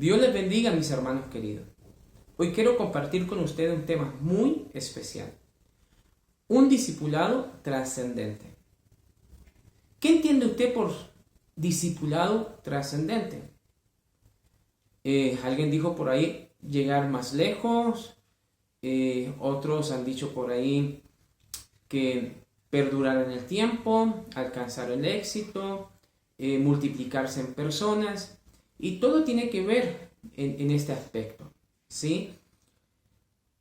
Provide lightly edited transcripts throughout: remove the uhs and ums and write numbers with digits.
Dios les bendiga, mis hermanos queridos. Hoy quiero compartir con ustedes un tema muy especial. Un discipulado trascendente. ¿Qué entiende usted por discipulado trascendente? Alguien dijo por ahí llegar más lejos. Otros han dicho por ahí que perdurar en el tiempo, alcanzar el éxito, multiplicarse en personas. Y todo tiene que ver en este aspecto, ¿sí?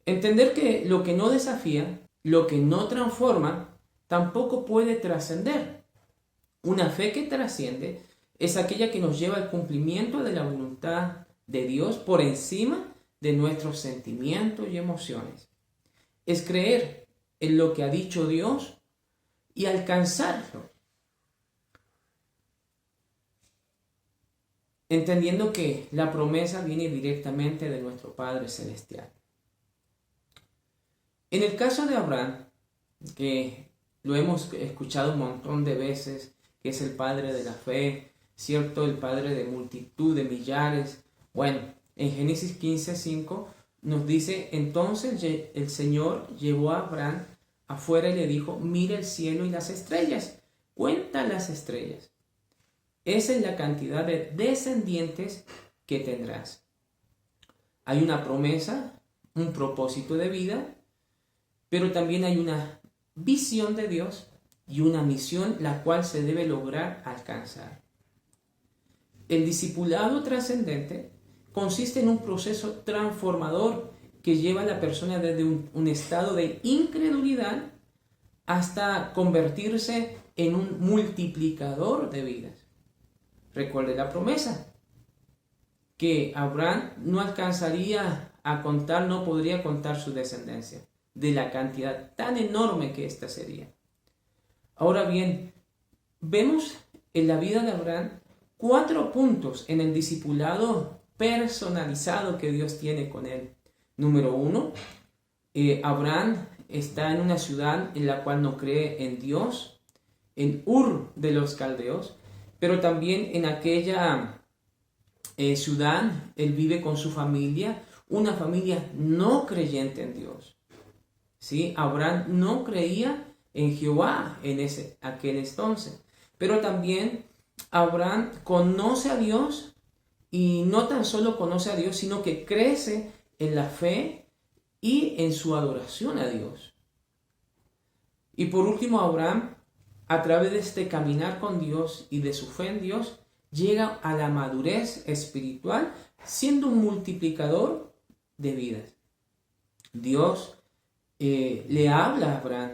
Entender que lo que no desafía, lo que no transforma, tampoco puede trascender. Una fe que trasciende es aquella que nos lleva al cumplimiento de la voluntad de Dios por encima de nuestros sentimientos y emociones. Es creer en lo que ha dicho Dios y alcanzarlo. Entendiendo que la promesa viene directamente de nuestro Padre Celestial. En el caso de Abraham, que lo hemos escuchado un montón de veces, que es el padre de la fe, ¿cierto? El padre de multitud, de millares. Bueno, en Génesis 15:5 nos dice, entonces el Señor llevó a Abraham afuera y le dijo, mira el cielo y las estrellas, cuenta las estrellas. Esa es la cantidad de descendientes que tendrás. Hay una promesa, un propósito de vida, pero también hay una visión de Dios y una misión la cual se debe lograr alcanzar. El discipulado trascendente consiste en un proceso transformador que lleva a la persona desde un estado de incredulidad hasta convertirse en un multiplicador de vidas. Recuerde la promesa, que Abraham no alcanzaría a contar, no podría contar su descendencia, de la cantidad tan enorme que ésta sería. Ahora bien, vemos en la vida de Abraham 4 puntos en el discipulado personalizado que Dios tiene con él. Número 1, Abraham está en una ciudad en la cual no cree en Dios, en Ur de los Caldeos, pero también en aquella ciudad él vive con su familia, una familia no creyente en Dios. ¿Sí? Abraham no creía en Jehová en aquel entonces, pero también Abraham conoce a Dios y no tan solo conoce a Dios, sino que crece en la fe y en su adoración a Dios. Y por último, Abraham, a través de este caminar con Dios y de su fe en Dios, llega a la madurez espiritual siendo un multiplicador de vidas. Dios le habla a Abraham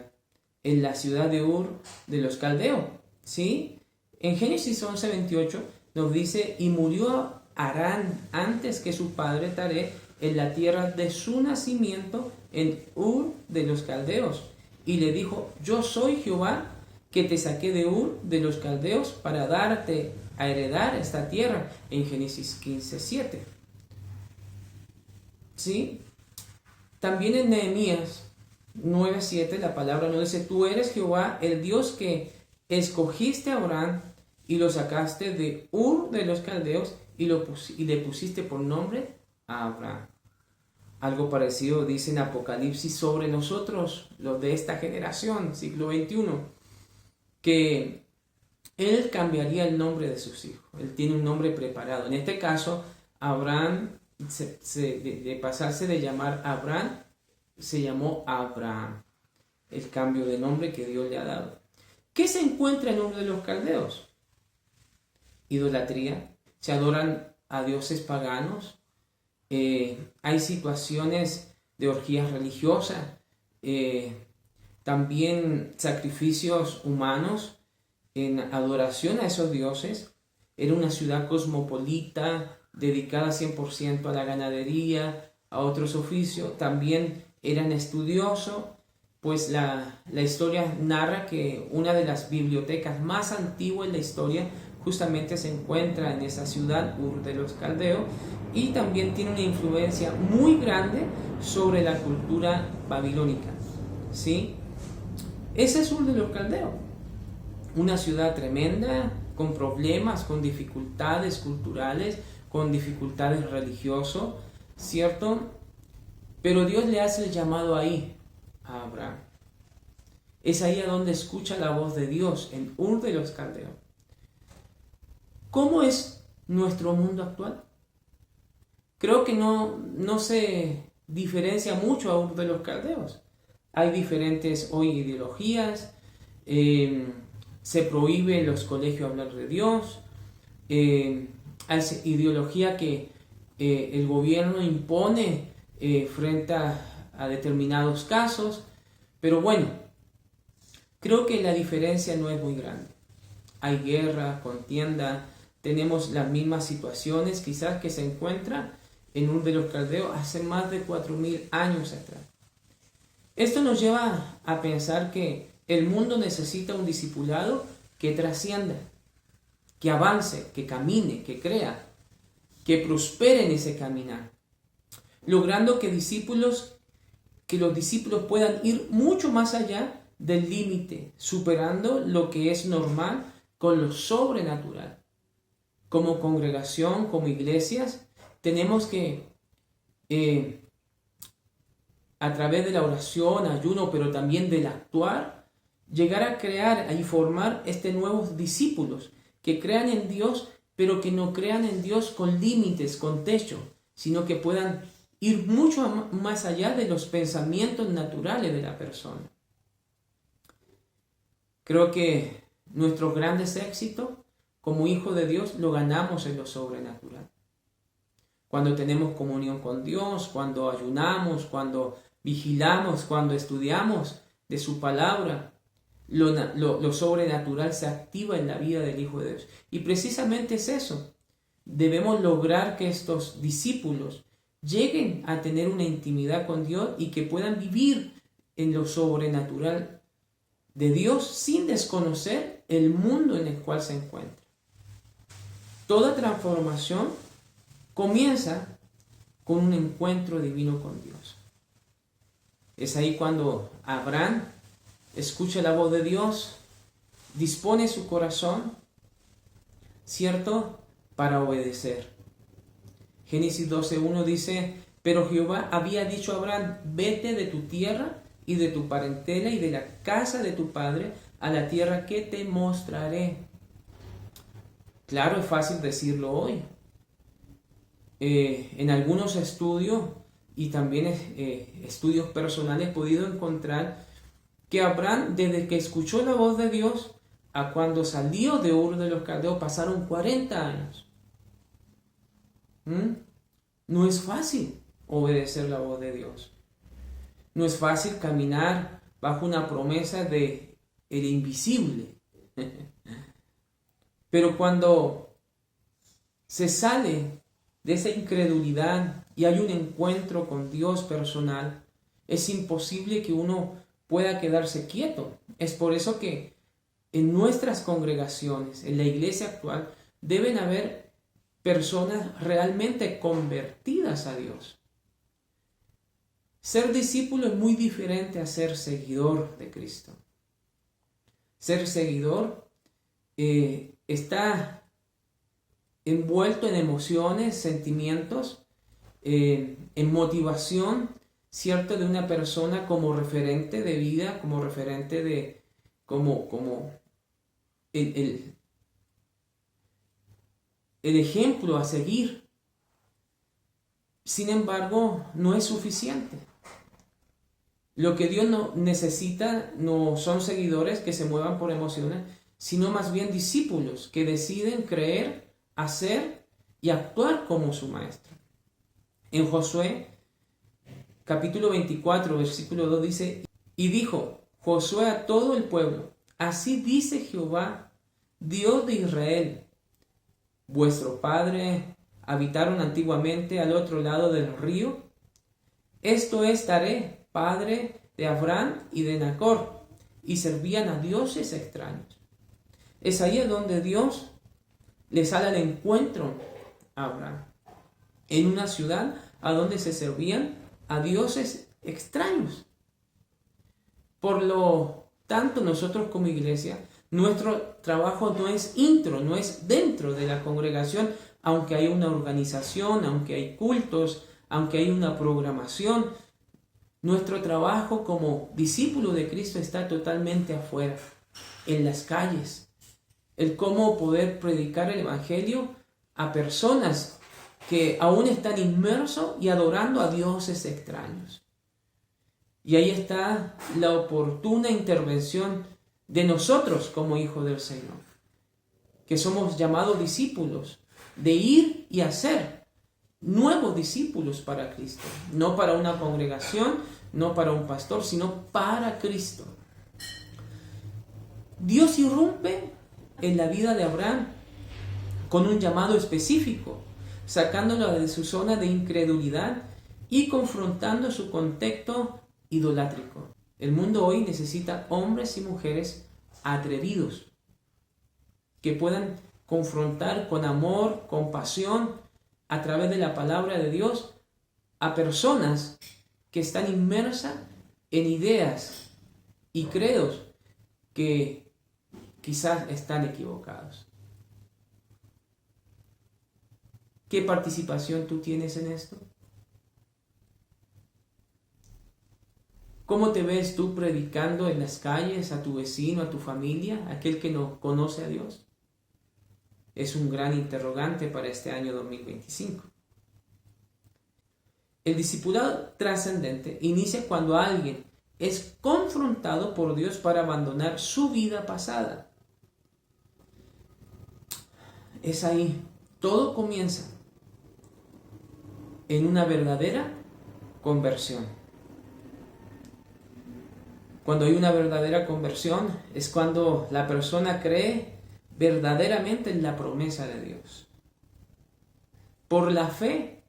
en la ciudad de Ur de los Caldeos, ¿sí? En Génesis 11:28 nos dice, y murió Harán antes que su padre Taré en la tierra de su nacimiento en Ur de los Caldeos. Y le dijo, yo soy Jehová que te saqué de Ur de los Caldeos para darte a heredar esta tierra, en Génesis 15:7. ¿Sí? También en Nehemías 9:7 la palabra nos dice, tú eres Jehová, el Dios que escogiste a Abraham y lo sacaste de Ur de los Caldeos y le pusiste por nombre a Abraham. Algo parecido dice en Apocalipsis sobre nosotros, los de esta generación, siglo XXI, que Él cambiaría el nombre de sus hijos. Él tiene un nombre preparado. En este caso, Abraham, de pasarse de llamar Abraham, se llamó Abraham. El cambio de nombre que Dios le ha dado. ¿Qué se encuentra en Ur de los Caldeos? Idolatría. Se adoran a dioses paganos. Hay situaciones de orgías religiosas. También sacrificios humanos en adoración a esos dioses. Era una ciudad cosmopolita, dedicada 100% a la ganadería, a otros oficios. También eran estudiosos, pues la historia narra que una de las bibliotecas más antiguas en la historia justamente se encuentra en esa ciudad, Ur de los Caldeos, y también tiene una influencia muy grande sobre la cultura babilónica, ¿sí? Ese es Ur de los Caldeos, una ciudad tremenda, con problemas, con dificultades culturales, con dificultades religiosas, ¿cierto? Pero Dios le hace el llamado ahí a Abraham. Es ahí a donde escucha la voz de Dios, en Ur de los Caldeos. ¿Cómo es nuestro mundo actual? Creo que no se diferencia mucho a Ur de los Caldeos. Hay diferentes hoy ideologías, se prohíbe en los colegios hablar de Dios, hay ideología que el gobierno impone frente a determinados casos, pero bueno, creo que la diferencia no es muy grande. Hay guerra, contienda, tenemos las mismas situaciones quizás que se encuentran en Ur de los Caldeos hace más de 4.000 años atrás. Esto nos lleva a pensar que el mundo necesita un discipulado que trascienda, que avance, que camine, que crea, que prospere en ese caminar, logrando que los discípulos puedan ir mucho más allá del límite, superando lo que es normal con lo sobrenatural. Como congregación, como iglesias, tenemos que, a través de la oración, ayuno, pero también del actuar, llegar a crear y formar nuevos discípulos que crean en Dios, pero que no crean en Dios con límites, con techo, sino que puedan ir mucho más allá de los pensamientos naturales de la persona. Creo que nuestros grandes éxitos como hijos de Dios lo ganamos en lo sobrenatural. Cuando tenemos comunión con Dios, cuando ayunamos, cuando vigilamos, cuando estudiamos de su palabra, lo sobrenatural se activa en la vida del Hijo de Dios. Y precisamente es eso. Debemos lograr que estos discípulos lleguen a tener una intimidad con Dios y que puedan vivir en lo sobrenatural de Dios sin desconocer el mundo en el cual se encuentra. Toda transformación comienza con un encuentro divino con Dios. Es ahí cuando Abraham escucha la voz de Dios, dispone su corazón, ¿cierto?, para obedecer. Génesis 12:1 dice: pero Jehová había dicho a Abraham: vete de tu tierra y de tu parentela y de la casa de tu padre a la tierra que te mostraré. Claro, es fácil decirlo hoy. En algunos estudios y también estudios personales he podido encontrar que Abraham, desde que escuchó la voz de Dios a cuando salió de Ur de los Caldeos, pasaron 40 años. No es fácil obedecer la voz de Dios. No es fácil caminar bajo una promesa de el invisible. Pero cuando se sale de esa incredulidad y hay un encuentro con Dios personal, es imposible que uno pueda quedarse quieto. Es por eso que en nuestras congregaciones, en la iglesia actual, deben haber personas realmente convertidas a Dios. Ser discípulo es muy diferente a ser seguidor de Cristo. Ser seguidor está envuelto en emociones, sentimientos, en motivación, ¿cierto?, de una persona como referente de vida, como referente de, como el ejemplo a seguir. Sin embargo, no es suficiente. Lo que Dios no necesita no son seguidores que se muevan por emociones, sino más bien discípulos que deciden creer, hacer y actuar como su maestro. En Josué, capítulo 24, versículo 2 dice: y dijo Josué a todo el pueblo: así dice Jehová, Dios de Israel, vuestro padre habitaron antiguamente al otro lado del río. Esto es Taré, padre de Abraham y de Nacor, y servían a dioses extraños. Es ahí donde Dios le sale al encuentro a Abraham, en una ciudad a donde se servían a dioses extraños. Por lo tanto, nosotros como iglesia, nuestro trabajo no es no es dentro de la congregación aunque hay una organización, aunque hay cultos, aunque hay una programación, nuestro trabajo como discípulo de Cristo está totalmente afuera, en las calles. El cómo poder predicar el Evangelio a personas que aún están inmersos y adorando a dioses extraños. Y ahí está la oportuna intervención de nosotros como hijos del Señor, que somos llamados discípulos, de ir y hacer nuevos discípulos para Cristo, no para una congregación, no para un pastor, sino para Cristo. Dios irrumpe en la vida de Abraham con un llamado específico, sacándolo de su zona de incredulidad y confrontando su contexto idolátrico. El mundo hoy necesita hombres y mujeres atrevidos, que puedan confrontar con amor, con pasión, a través de la palabra de Dios, a personas que están inmersas en ideas y credos que quizás están equivocados. ¿Qué participación tú tienes en esto? ¿Cómo te ves tú predicando en las calles a tu vecino, a tu familia, a aquel que no conoce a Dios? Es un gran interrogante para este año 2025. El discipulado trascendente inicia cuando alguien es confrontado por Dios para abandonar su vida pasada. Es ahí, todo comienza en una verdadera conversión. Cuando hay una verdadera conversión es cuando la persona cree verdaderamente en la promesa de Dios. Por la fe,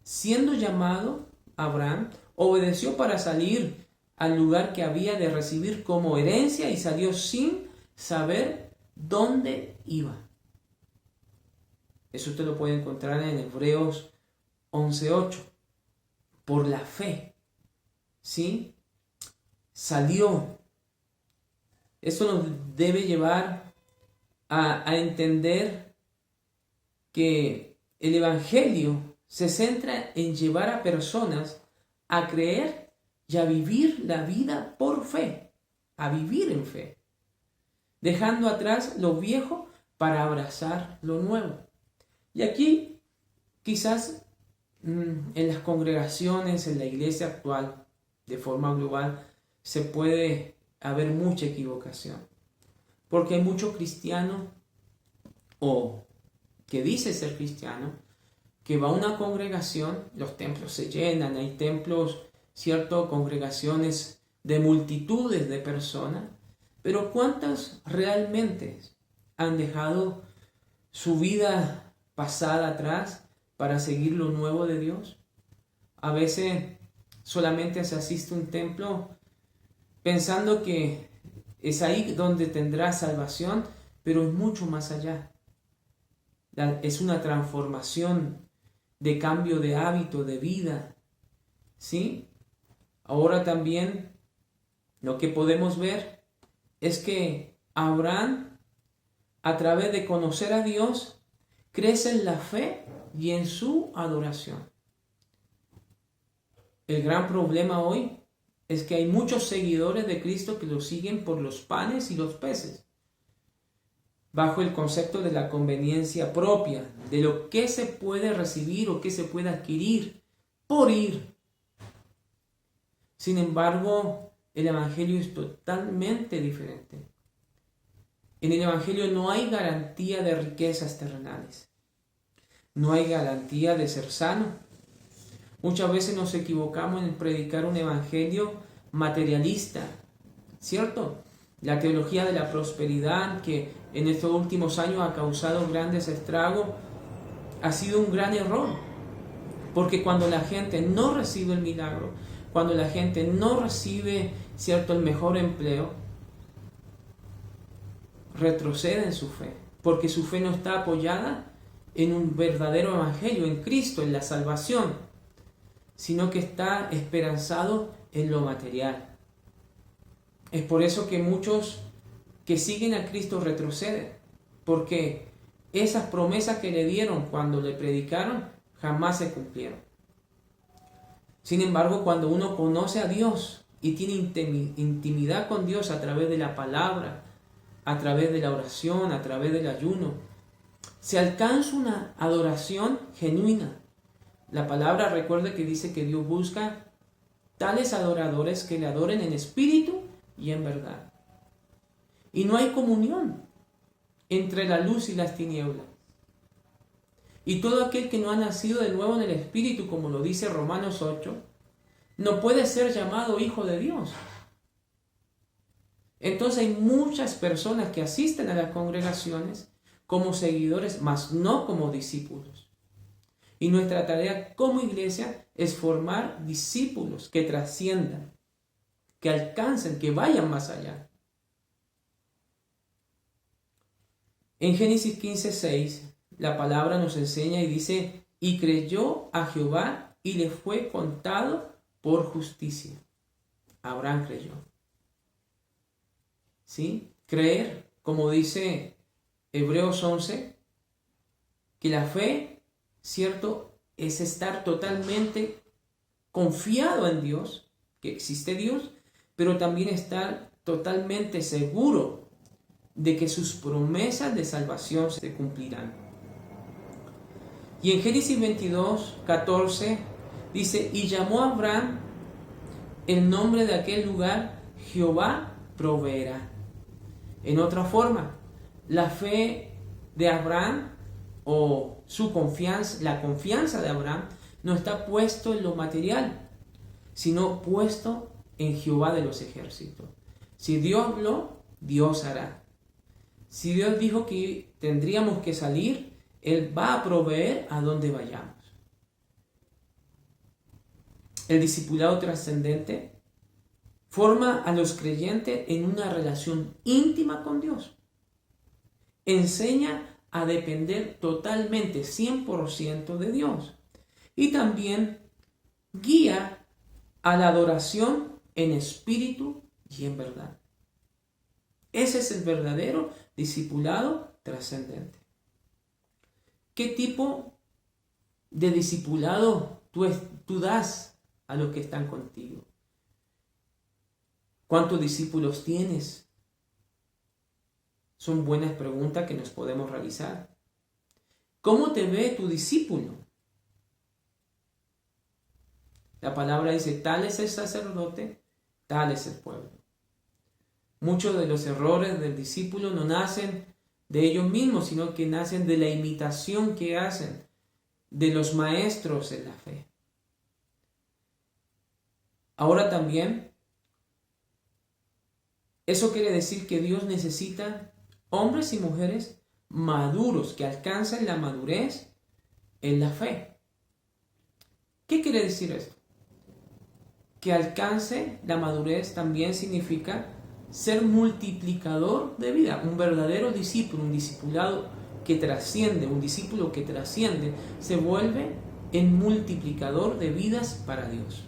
siendo llamado, Abraham obedeció para salir al lugar que había de recibir como herencia y salió sin saber dónde iba. Eso usted lo puede encontrar en Hebreos 11:8. Por la fe, ¿sí? Salió. Esto nos debe llevar a entender que el Evangelio se centra en llevar a personas a creer y a vivir la vida por fe, a vivir en fe, dejando atrás lo viejo para abrazar lo nuevo. Y aquí quizás en las congregaciones, en la iglesia actual, de forma global, se puede haber mucha equivocación. Porque hay muchos cristianos, o que dice ser cristiano, que va a una congregación, los templos se llenan, hay templos, cierto, congregaciones de multitudes de personas, pero ¿cuántas realmente han dejado su vida pasada atrás para seguir lo nuevo de Dios? A veces solamente se asiste a un templo pensando que es ahí donde tendrá salvación, pero es mucho más allá. Es una transformación de cambio de hábito, de vida. ¿Sí? Ahora también lo que podemos ver es que Abraham, a través de conocer a Dios, crece en la fe y en su adoración. El gran problema hoy es que hay muchos seguidores de Cristo que lo siguen por los panes y los peces, bajo el concepto de la conveniencia propia, de lo que se puede recibir o que se puede adquirir por ir. Sin embargo, el Evangelio es totalmente diferente. En el Evangelio no hay garantía de riquezas terrenales, no hay garantía de ser sano. Muchas veces nos equivocamos en predicar un evangelio materialista, ¿cierto? La teología de la prosperidad, que en estos últimos años ha causado grandes estragos, ha sido un gran error. Porque cuando la gente no recibe el milagro, cuando la gente no recibe, ¿cierto?, el mejor empleo, retrocede en su fe. Porque su fe no está apoyada en un verdadero evangelio, en Cristo, en la salvación, sino que está esperanzado en lo material. Es por eso que muchos que siguen a Cristo retroceden, porque esas promesas que le dieron cuando le predicaron jamás se cumplieron. Sin embargo, cuando uno conoce a Dios y tiene intimidad con Dios a través de la palabra, a través de la oración, a través del ayuno, se alcanza una adoración genuina. La palabra, recuerde que dice que Dios busca tales adoradores que le adoren en espíritu y en verdad. Y no hay comunión entre la luz y las tinieblas. Y todo aquel que no ha nacido de nuevo en el espíritu, como lo dice Romanos 8, no puede ser llamado hijo de Dios. Entonces hay muchas personas que asisten a las congregaciones como seguidores, mas no como discípulos. Y nuestra tarea como iglesia es formar discípulos que trasciendan, que alcancen, que vayan más allá. En Génesis 15:6, la palabra nos enseña y dice, y creyó a Jehová y le fue contado por justicia. Abraham creyó. ¿Sí? Creer, como dice Hebreos 11, que la fe, ¿cierto?, es estar totalmente confiado en Dios, que existe Dios, pero también estar totalmente seguro de que sus promesas de salvación se cumplirán. Y en Génesis 22:14 dice, y llamó a Abraham el nombre de aquel lugar, Jehová proveerá. En otra forma, la fe de Abraham o su confianza, la confianza de Abraham no está puesto en lo material, sino puesto en Jehová de los ejércitos. Si Dios habló, Dios hará. Si Dios dijo que tendríamos que salir, Él va a proveer a donde vayamos. El discipulado trascendente forma a los creyentes en una relación íntima con Dios. Enseña a depender totalmente, 100% de Dios. Y también guía a la adoración en espíritu y en verdad. Ese es el verdadero discipulado trascendente. ¿Qué tipo de discipulado tú das a los que están contigo? ¿Cuántos discípulos tienes? Son buenas preguntas que nos podemos realizar. ¿Cómo te ve tu discípulo? La palabra dice, tal es el sacerdote, tal es el pueblo. Muchos de los errores del discípulo no nacen de ellos mismos, sino que nacen de la imitación que hacen de los maestros en la fe. Ahora también, eso quiere decir que Dios necesita hombres y mujeres maduros, que alcancen la madurez en la fe. ¿Qué quiere decir esto? Que alcance la madurez también significa ser multiplicador de vida, un verdadero discípulo, un discipulado que trasciende, un discípulo que trasciende, se vuelve en multiplicador de vidas para Dios.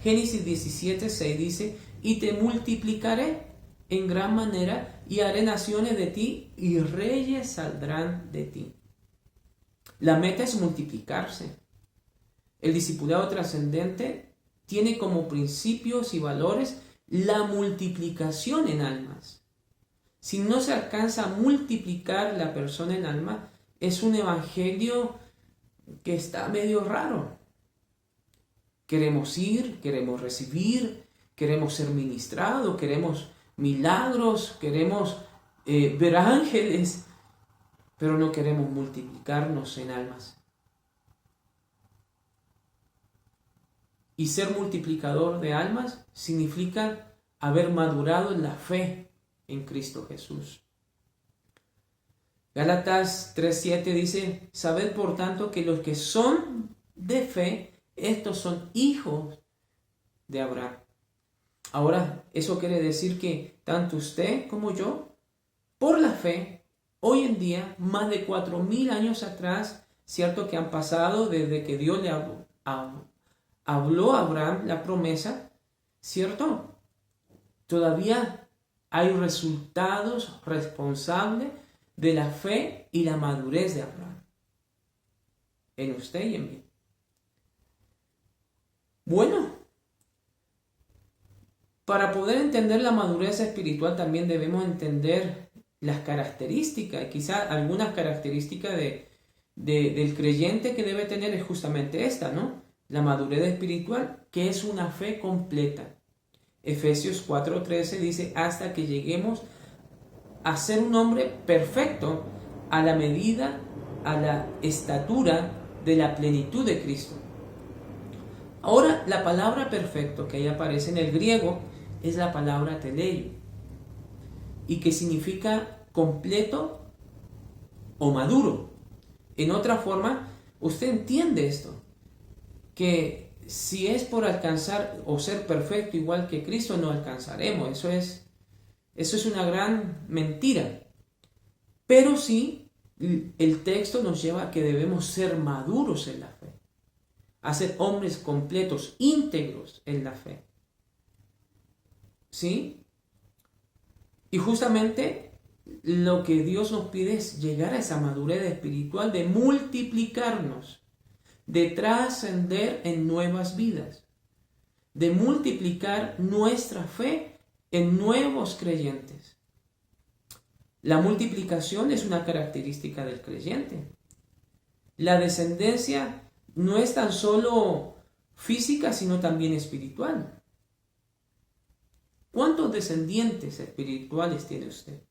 Génesis 17:6 dice, y te multiplicaré en gran manera y haré naciones de ti y reyes saldrán de ti. La meta es multiplicarse. El discipulado trascendente tiene como principios y valores la multiplicación en almas. Si no se alcanza a multiplicar la persona en alma, es un evangelio que está medio raro. Queremos ir, queremos recibir, queremos ser ministrados, queremos milagros, queremos ver ángeles, pero no queremos multiplicarnos en almas. Y ser multiplicador de almas significa haber madurado en la fe en Cristo Jesús. Gálatas 3:7 dice, sabed por tanto que los que son de fe, estos son hijos de Abraham. Ahora, eso quiere decir que tanto usted como yo, por la fe, hoy en día, más de 4,000 años atrás, cierto que han pasado desde que Dios le habló a Abraham la promesa, ¿cierto? Todavía hay resultados responsables de la fe y la madurez de Abraham. En usted y en mí. Bueno, para poder entender la madurez espiritual también debemos entender las características, y quizás algunas características del creyente que debe tener es justamente esta, ¿no? La madurez espiritual, que es una fe completa. Efesios 4:13 dice, hasta que lleguemos a ser un hombre perfecto a la medida, a la estatura de la plenitud de Cristo. Ahora, la palabra perfecto que ahí aparece en el griego es la palabra teleio, y que significa completo o maduro. En otra forma, usted entiende esto, que si es por alcanzar o ser perfecto igual que Cristo, no alcanzaremos. Eso es una gran mentira. Pero sí, el texto nos lleva a que debemos ser maduros en la fe, a ser hombres completos, íntegros en la fe. ¿Sí? Y justamente lo que Dios nos pide es llegar a esa madurez espiritual de multiplicarnos, de trascender en nuevas vidas, de multiplicar nuestra fe en nuevos creyentes. La multiplicación es una característica del creyente. La descendencia no es tan solo física, sino también espiritual. ¿Cuántos descendientes espirituales tiene usted?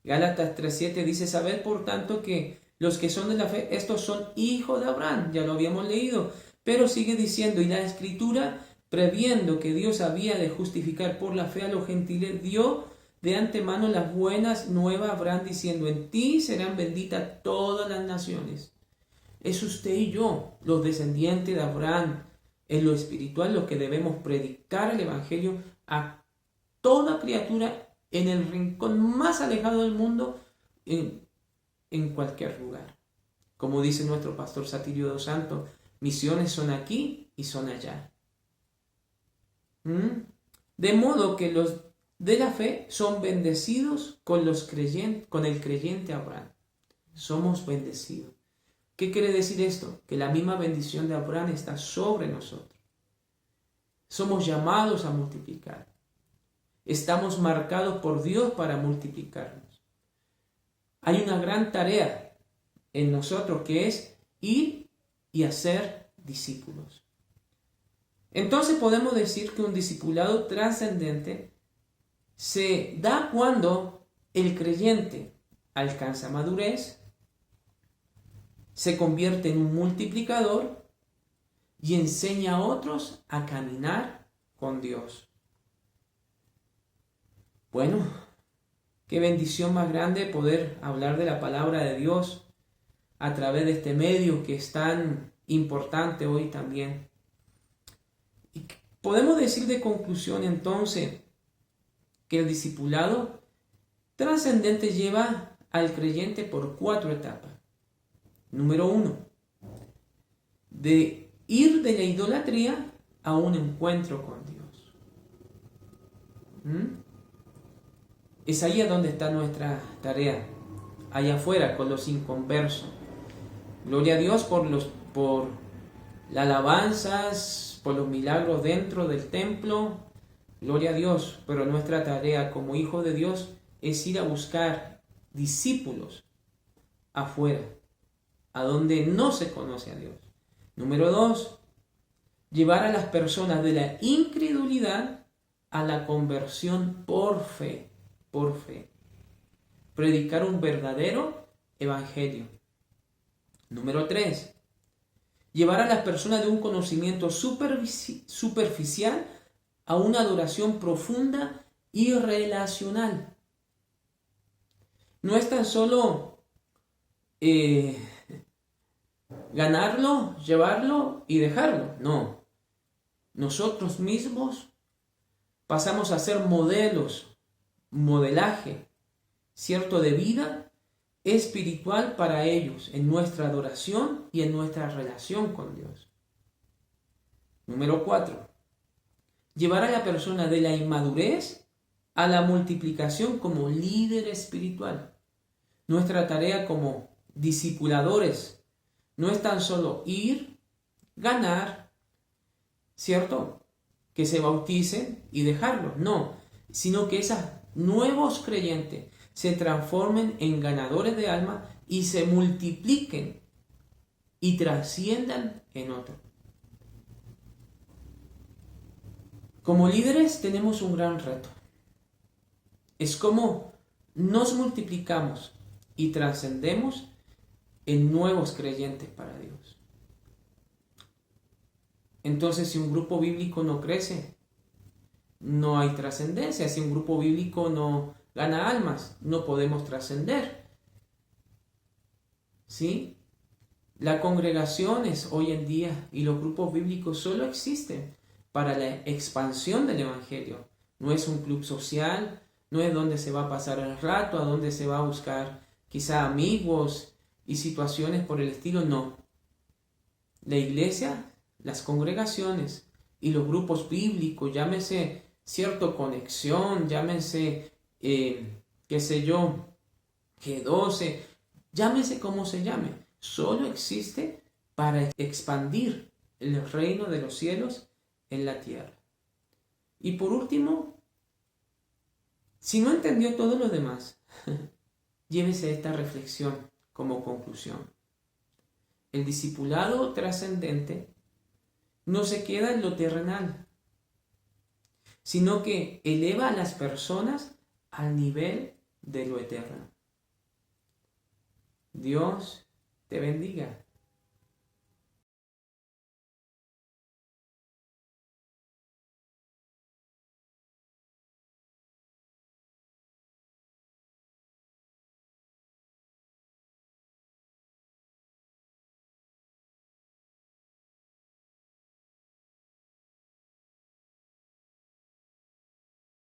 Gálatas 3:7 dice, sabed por tanto que los que son de la fe, estos son hijos de Abraham, ya lo habíamos leído, pero sigue diciendo, y la Escritura, previendo que Dios había de justificar por la fe a los gentiles, dio de antemano las buenas nuevas a Abraham, diciendo, en ti serán benditas todas las naciones. Es usted y yo, los descendientes de Abraham, en lo espiritual, los que debemos predicar el Evangelio a toda criatura en el rincón más alejado del mundo, en cualquier lugar. Como dice nuestro pastor Satirio dos Santos, misiones son aquí y son allá. De modo que los de la fe son bendecidos con el creyente Abraham. Somos bendecidos. ¿Qué quiere decir esto? Que la misma bendición de Abraham está sobre nosotros. Somos llamados a multiplicar. Estamos marcados por Dios para multiplicarnos. Hay una gran tarea en nosotros que es ir y hacer discípulos. Entonces podemos decir que un discipulado trascendente se da cuando el creyente alcanza madurez, se convierte en un multiplicador y enseña a otros a caminar con Dios. Bueno, qué bendición más grande poder hablar de la palabra de Dios a través de este medio que es tan importante hoy también. Y podemos decir de conclusión entonces que el discipulado trascendente lleva al creyente por 4 etapas. Número 1, de ir de la idolatría a un encuentro con Dios. Es ahí a donde está nuestra tarea, allá afuera con los inconversos. Gloria a Dios por las alabanzas, por los milagros dentro del templo. Gloria a Dios, pero nuestra tarea como hijos de Dios es ir a buscar discípulos afuera, a donde no se conoce a Dios. Número 2, llevar a las personas de la incredulidad a la conversión por fe. Por fe. Predicar un verdadero evangelio. Número 3, llevar a las personas de un conocimiento superficial a una adoración profunda y relacional. No es tan solo ganarlo, llevarlo y dejarlo. No. Nosotros mismos pasamos a ser modelaje, ¿cierto?, de vida espiritual para ellos en nuestra adoración y en nuestra relación con Dios. Número 4, llevar a la persona de la inmadurez a la multiplicación como líder espiritual. Nuestra tarea como discipuladores no es tan solo ir, ganar, ¿cierto? Que se bauticen y dejarlo, no, sino que esos nuevos creyentes se transformen en ganadores de alma y se multipliquen y trasciendan en otros. Como líderes tenemos un gran reto. Es como nos multiplicamos y trascendemos en nuevos creyentes para Dios. Entonces, si un grupo bíblico no crece, no hay trascendencia. Si un grupo bíblico no gana almas, no podemos trascender. ¿Sí? Las congregaciones hoy en día y los grupos bíblicos solo existen para la expansión del Evangelio. No es un club social, no es donde se va a pasar el rato, a donde se va a buscar quizá amigos y situaciones por el estilo, no. La iglesia, las congregaciones y los grupos bíblicos, llámese cierto conexión, llámese, qué sé yo, G12, llámese como se llame, solo existe para expandir el reino de los cielos en la tierra. Y por último, si no entendió todo lo demás, llévese esta reflexión como conclusión. El discipulado trascendente no se queda en lo terrenal, sino que eleva a las personas al nivel de lo eterno. Dios te bendiga.